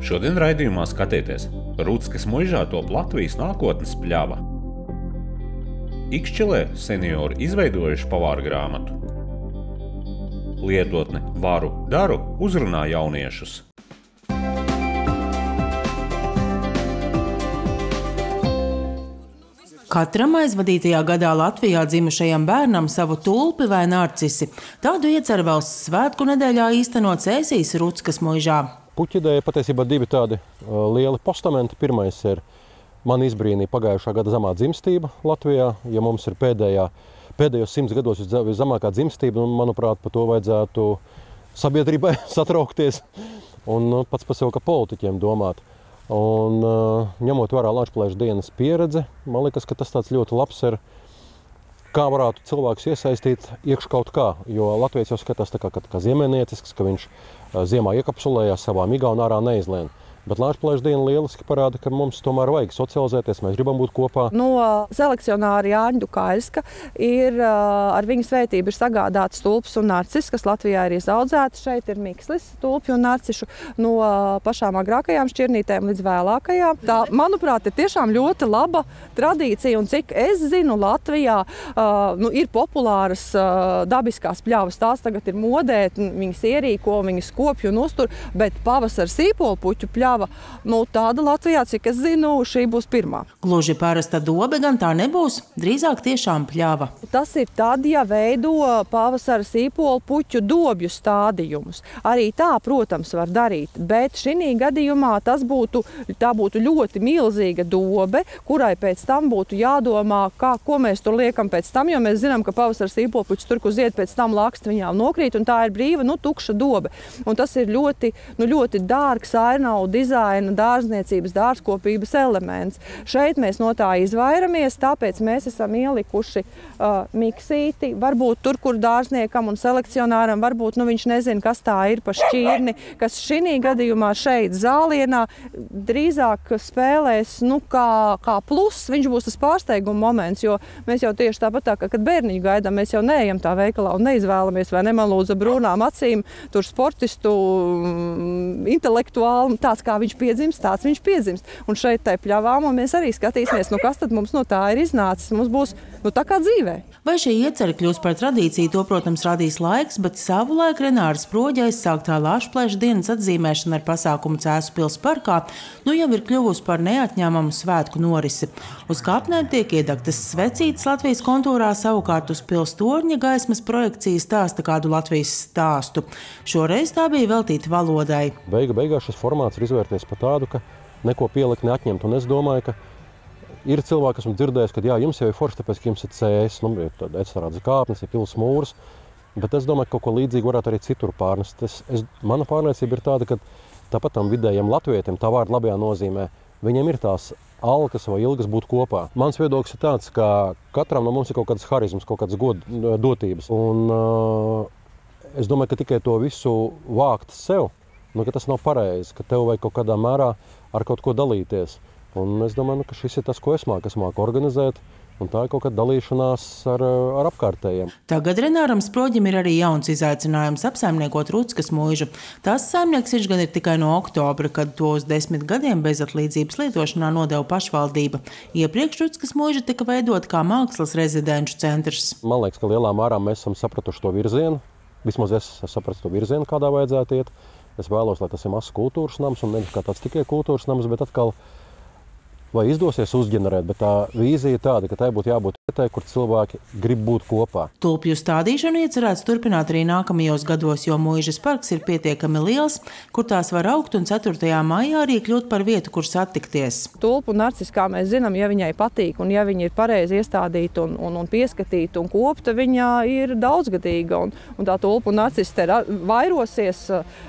Šodien raidījumā skatieties, Ruckas muižā top Latvijas nākotnes pļava. Ikšķilē seniori izveidojuši pavāra grāmatu. Lietotne Varu daru uzrunā jauniešus. Katram aizvadītajā gadā Latvijā dzimušajam bērnam savu tulpi vai narcisi. Tādu iecer valsts svētku nedēļā īstenot Cēsīs Ruckas muižā. Puķideja patiesībā divi tādi lieli postamenti. Pirmais ir man izbrīnīja pagājušā gada zemā dzimstība Latvijā. Ja mums ir pēdējos 100 gados viszemākā dzimstība, manuprāt, par to vajadzētu sabiedrībai satraukties un pats par sevi kā politiķiem domāt. Un ņemot vērā Launčplēša dienas pieredzi, man liekas, ka tas tāds ļoti labs ir, kā varētu cilvēkus iesaistīt iekš kaut kā, jo Latvijas jau skatās tā kā ziemeļniecisks, ka viņš ziemā iekapsulējās savā migā un ārā neizlien. Bet Launčplēša diena lieliski parāda, ka mums tomēr vajag socializēties, mēs gribam būt kopā. No selekcionāra Jāņa Dukaļska ar viņa svētību ir sagādāts tulpes un narcis, kas Latvijā ir izaudzēti. Šeit ir mikslis tulpju un narcišu no pašām agrākajām šķirnītēm līdz vēlākajām. Tā, manuprāt, ir tiešām ļoti laba tradīcija, un cik es zinu, Latvijā ir populāras dabiskās pļavas. Tās tagad ir modē, viņas ierīko, viņas kopju un uztur, bet pavasara sīpolpuķu pļava, tāda Latvijā, cik es zinu, šī būs pirmā. Gluži parasta dobe gan tā nebūs, drīzāk tiešām pļava. Tas ir tad, ja veido pavasara sīpolu puķu dobju stādījumus. Arī tā, protams, var darīt, bet šī gadījumā tā būtu ļoti milzīga dobe, kurai pēc tam būtu jādomā, ko mēs tur liekam pēc tam, jo mēs zinām, ka pavasara sīpolu puķis tur, kur zied, pēc tam laksti viņām nokrīt, un tā ir brīva, tukša dobe. Un tas ir ļoti dārgs ainavu dizaina, dārzniecības, dārzkopības elements. Šeit mēs no tā izvairamies, tāpēc mēs esam ielikuši miksīti. Varbūt tur, kur dārzniekam un selekcionāram, varbūt viņš nezina, kas tā ir pa šķirni, kas šī gadījumā šeit zālienā drīzāk spēlēs kā pluss. Viņš būs tas pārsteiguma moments, jo mēs jau tieši tāpat, kad bērniņu gaidām, mēs jau neejam tā veikalā un neizvēlamies, vai nemalūdza brūnām acīm, tur sportistu, intelektuāli, tāds kā viņš piedzimst, tāds viņš piedzimst. Un šeit tai pļavām, un mēs arī skatīsimies, kas tad mums no tā ir iznācis. Mums būs tā kā dzīvē. Vai šī ieceri kļūs par tradīciju, to, protams, radīs laiks, bet savulaik Renāra Sproģa aizsāktā Launčplēša dienas atzīmēšana ar pasākumu Cēsu pils parkā jau ir kļuvusi par neatņemamu svētku norisi. Uz kāpnēm tiek iedegtas svecītes Latvijas kontūrā, savukārt uz pils torņa gaismas projekcijas stāsta kādu Latvijas stāstu. Šoreiz tā bija veltīta valodai. Beigās šis formāts ir izvērties par tādu, ka neko pielikt, neatņemt. Un es domāju, ka ir cilvēki, kas man dzirdējis, ka jums jau ir forši, tāpēc, ka jums ir CS, ir tāda estrādes kāpnes, ir pils mūrs, bet es domāju, ka kaut ko līdzīgu varētu arī citur pārnest. Mana pārliecība ir tāda, ka tāpat tam vidējiem latvietim, tā vārda labajā nozīmē, viņiem ir tās alkas vai ilgas būt kopā. Mans viedoklis ir tāds, ka katram no mums ir kaut kāds harizmas, kaut kādas dotības. Un es domāju, ka tikai to visu vākt sev, ka tas nav pareizi, ka tev vajag kaut kādā mērā ar kaut ko dalīties. Un es domāju, ka šis ir tas, ko es māku organizēt, un tā ir kaut kāda dalīšanās ar apkārtējiem. Tagad Renāram Sproģim ir arī jauns izaicinājums apsaimniekot Ruckas muižu. Tās saimnieks viņš gan ir tikai no oktobra, kad to uz 10 gadiem bezatlīdzības lietošanā nodeva pašvaldība. Iepriekš Ruckas muiža tika veidota kā mākslas rezidenču centrs. Man liekas, ka lielā mērā mēs esam sapratuši to virzienu. Vismaz es sapratu to virzienu, kādā vajadzētu iet. Es vēlos, lai tas ir mazs kultūras nams, un nevis kā tāds tikai kultūras nams, bet atkal vai izdosies uzģenerēt, bet tā vīzija ir tāda, ka tai būtu jābūt vietā, kur cilvēki grib būt kopā. Tulpju stādīšanu iecerēts turpināt arī nākamajos gados, jo muižas parks ir pietiekami liels, kur tās var augt, un 4. maijā arī kļūt par vietu, kur satikties. Tulpu un narcis, kā mēs zinām, ja viņai patīk un ja viņa ir pareizi iestādīta un pieskatīta un kopta, viņa ir daudzgadīga. Un tā tulpu un narcis te vairosies,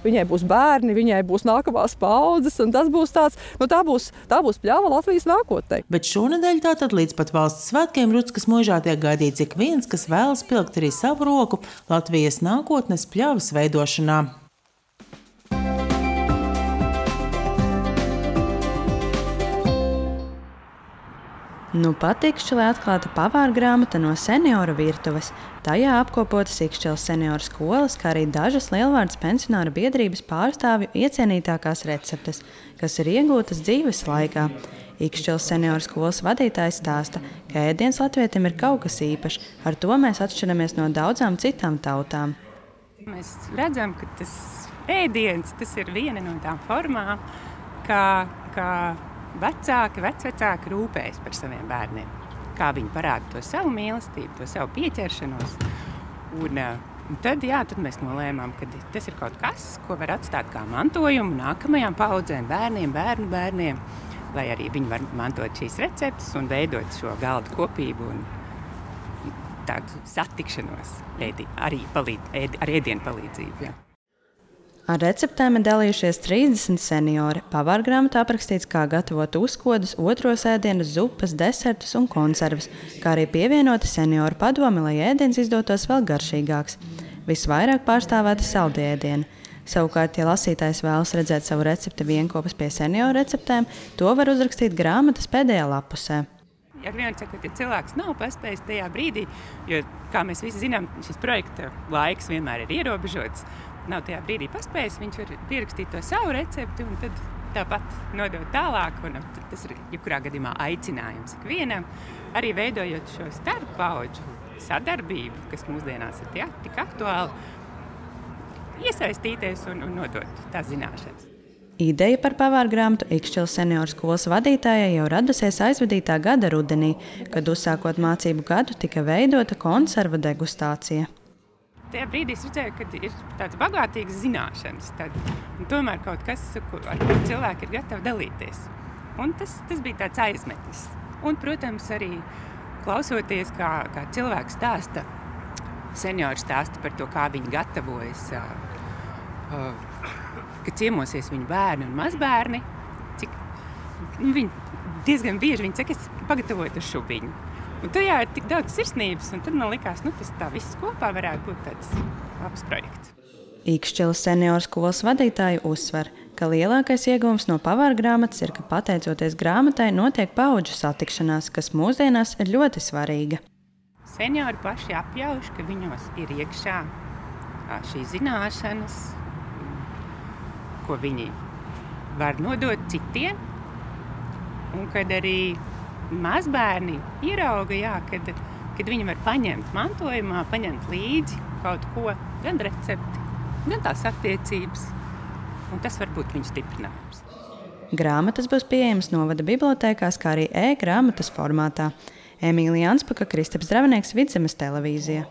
viņai būs bērni, viņai būs nākamās paudzes, un tas būs tāds, tā būs pļava Latvijas nākotnē. Bet šonedēļ tātad līdz pat valsts svētkiem Ruckas muižā tiek gaidīts ik viens, kas vēlas pilkt arī savu roku Latvijas nākotnes pļavas veidošanā. Nu pat Ikšķelē atklāta pavāra grāmata no senioru virtuves. Tajā apkopotas Ikšķeles senioru skolas, kā arī dažas Lielvārdes pensionāru biedrības pārstāvju iecienītākās receptes, kas ir iegūtas dzīves laikā. Ikšķeles senioru skolas vadītājs stāsta, ka ēdiens latvietim ir kaut kas īpašs, ar to mēs atšķiramies no daudzām citām tautām. Mēs redzam, ka tas ēdiens, tas ir viena no tām formām, kā vecvecāki rūpējas par saviem bērniem. Kā viņi parāda to savu mīlestību, to savu pieķeršanos. Un tad mēs nolēmām, ka tas ir kaut kas, ko var atstāt kā mantojumu nākamajām paudzēm, bērniem, bērniem, lai arī viņi var mantot šīs receptes un veidot šo galdu kopību un tādu satikšanos arī ar ēdienu palīdzību. Jā. Ar receptēm ir dalījušies 30 seniori. Pavāra grāmatā aprakstīts, kā gatavot uzkodus, otros ēdienus, zupas, desertus un konservas, kā arī pievienoti senioru padomi, lai ēdiens izdotos vēl garšīgāks. Visvairāk pārstāvēti saldie ēdieni. Savukārt, ja lasītājs vēlas redzēt savu recepti vienkopas pie senioru receptēm, to var uzrakstīt grāmatas pēdējā lapusē. Ar vienu sakot, ja cilvēks nav paspējis tajā brīdī, jo, kā mēs visi zinām, šis projekta laiks vienmēr ir ierobežots, nav tajā brīdī paspējis, viņš var pierakstīt to savu recepti un tad tāpat nodot tālāk. Un tas ir jebkurā gadījumā aicinājums ikvienam, arī veidojot šo starppaudžu sadarbību, kas mūsdienās ir tik aktuāli, iesaistīties un nodot tās zināšanas. Ideja par pavāra grāmatu Ikšķeles senioru skolas vadītājai jau radusies aizvadītā gada rudenī, kad uzsākot mācību gadu tika veidota konserva degustācija. Tajā brīdī es redzēju, ka ir tāds bagātīgs zināšanas, un tomēr kaut kas, ar ko cilvēki ir gatavi dalīties. Un tas bija tāds aizmetnis. Un, protams, arī klausoties, kā cilvēki stāsta, seniori stāsta par to, kā viņi gatavojas, ka ciemosies viņu bērni un mazbērni, viņi diezgan bieži viņi saka, es pagatavoju to šubiņu. Un tajā ir tik daudz sirsnības, un tad man likās, tas tā viss kopā varētu būt tāds labs projekts. Ikšķeles senioru skolas vadītāji uzsver, ka lielākais ieguvums no pavāra grāmatas ir, ka pateicoties grāmatai notiek paudžu satikšanās, kas mūsdienās ir ļoti svarīga. Seniori paši apjauš, ka viņos ir iekšā šīs zināšanas, ko viņi var nodot citiem, un kad arī mazbērni ierauga, kad viņi var paņemt mantojumā, paņemt līdzi kaut ko, gan recepti, gan tās attiecības, un tas var būt viņu stiprinājums. Grāmatas būs pieejamas novada bibliotēkās, kā arī e-grāmatas formātā. Emīlija Anspaka, Kristaps Dravinieks, Vidzemes televīzija.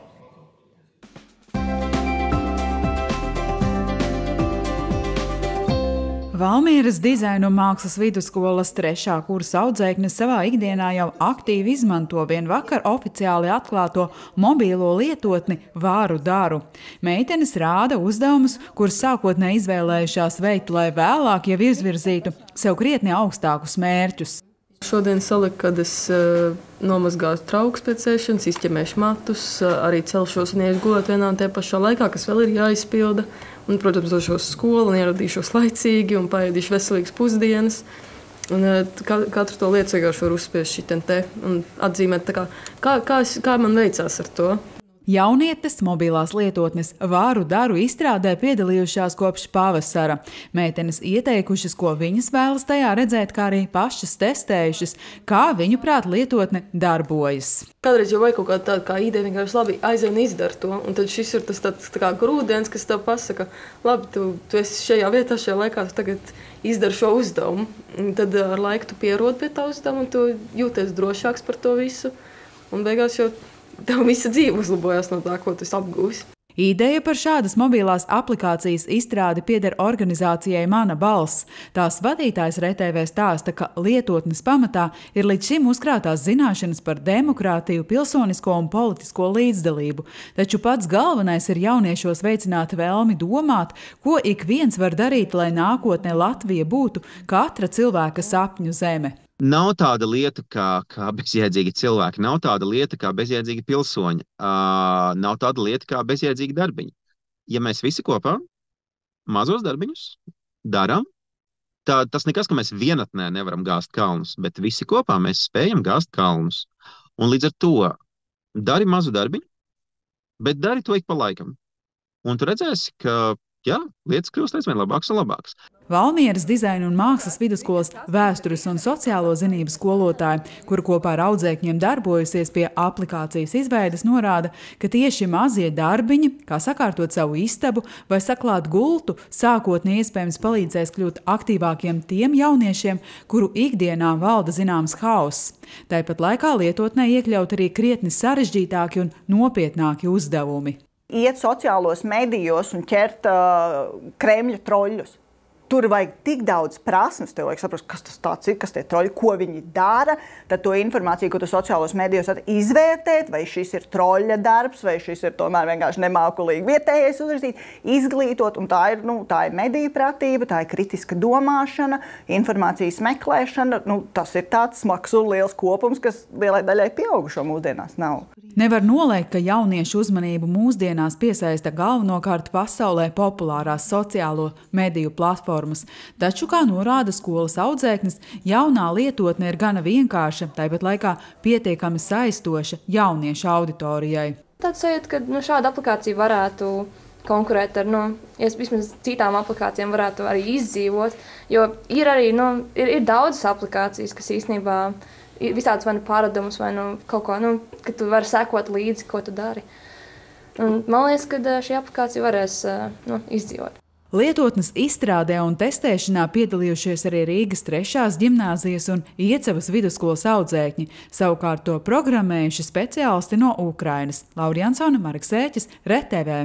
Valmieras dizaina un mākslas vidusskolas 3. kursa audzēkne savā ikdienā jau aktīvi izmanto vien vakar oficiāli atklāto mobīlo lietotni Vāru daru. Meitenes rāda uzdevumus, kurus sākotnēji izvēlējušās veikt, lai vēlāk jau izvirzītu sev krietni augstākus mērķus. Šodien saliku, kad es nomazgāšu traukus pēc ēšanas, izķemēšu matus, arī celšos un iešu gulēt vienā un tajā pašā laikā, kas vēl ir jāizpilda. Un, protams, došos uz skolu un ieradīšos laicīgi un paēdīšu veselīgas pusdienas. Un katru to lietu vienkārši var uzspiest šitien te un atzīmēt, kā man veicās ar to. Jaunietes mobilās lietotnes Vāru daru izstrādē piedalījušās kopš pavasara. Meitenes ieteikušas, ko viņas vēlas tajā redzēt, kā arī pašas testējušas, kā viņuprāt lietotne darbojas. Kādreiz jau vajag kaut kāda tāda kā ideja, vienkārši labi aizej un izdara to. Un tad šis ir tas tāds kā grūdienis, kas tev pasaka, labi, tu esi šajā vietā, šajā laikā, tu tagad izdari šo uzdevumu. Un tad ar laiku tu pierod pie tā uzdevuma un tu jūties drošāks par to visu. Un beigās jau tev visa dzīve uzlabojās no tā, ko tu apgūsi. Ideja par šādas mobilās aplikācijas izstrādi pieder organizācijai Mana balss. Tās vadītājs RTV stāsta, ka lietotnes pamatā ir līdz šim uzkrātās zināšanas par demokrātiju, pilsonisko un politisko līdzdalību. Taču pats galvenais ir jauniešos veicināt vēlmi domāt, ko ik viens var darīt, lai nākotnē Latvija būtu katra cilvēka sapņu zeme. Nav tāda lieta kā bezjēdzīgi cilvēki, nav tāda lieta kā bezjēdzīgi pilsoņi, nav tāda lieta kā bezjēdzīgi darbiņi. Ja mēs visi kopā mazos darbiņus darām, tas nekas, ka mēs vienatnē nevaram gāzt kalnus, bet visi kopā mēs spējam gāzt kalnus. Un līdz ar to dari mazu darbiņu, bet dari to ik pa laikam. Un tu redzēsi, ka jā, lietas kļūst aizvien labākas un labākas. Valmieras dizaina un mākslas vidusskolas vēstures un sociālo zinību skolotāja, kura kopā ar audzēkņiem darbojusies pie aplikācijas izveides, norāda, ka tieši mazie darbiņi, kā sakārtot savu istabu vai saklāt gultu, sākotnēji iespējams palīdzēs kļūt aktīvākiem tiem jauniešiem, kuru ikdienā valda zināms hauss. Tāpat laikā lietotnē iekļaut arī krietni sarežģītāki un nopietnāki uzdevumi. Iet sociālos medijos un ķert Kremļa troļļus. Tur vajag tik daudz prasmes, tev vajag saprast, kas tas tāds ir, kas tie troļi, ko viņi dara, tad to informāciju, ko tu sociālos medijos izvērtēt, vai šis ir troļļa darbs, vai šis ir tomēr vienkārši nemākulīgi vietējais uzrakstīt, izglītot, un tā ir mediju pratība, tā ir kritiska domāšana, informācijas meklēšana, tas ir tāds smags un liels kopums, kas lielai daļai pieaugušo mūsdienās nav. Nevar noliegt, ka jauniešu uzmanību mūsdienās piesaista galvenokārt pasaulē populārās sociālo mediju platformas, taču, kā norāda skolas audzēknis, jaunā lietotne ir gana vienkārša, tāpat laikā pietiekami saistoša jauniešu auditorijai. Tāds sajūta, ka šāda aplikācija varētu konkurēt ar, vismaz citām aplikācijām varētu arī izdzīvot, jo ir arī, ir daudzas aplikācijas, kas īstenībā visādus vai paradumus, vai kaut ko, ka tu vari sekot līdzi, ko tu dari. Un man liekas, ka šī aplikācija varēs izdzīvot. Lietotnes izstrādē un testēšanā piedalījušies arī Rīgas 3. ģimnāzijas un Iecavas vidusskolas audzēkņi, savukārt to programmējuši speciālisti no Ukrainas. Laura Jansone, Marks Ēķis, RTV.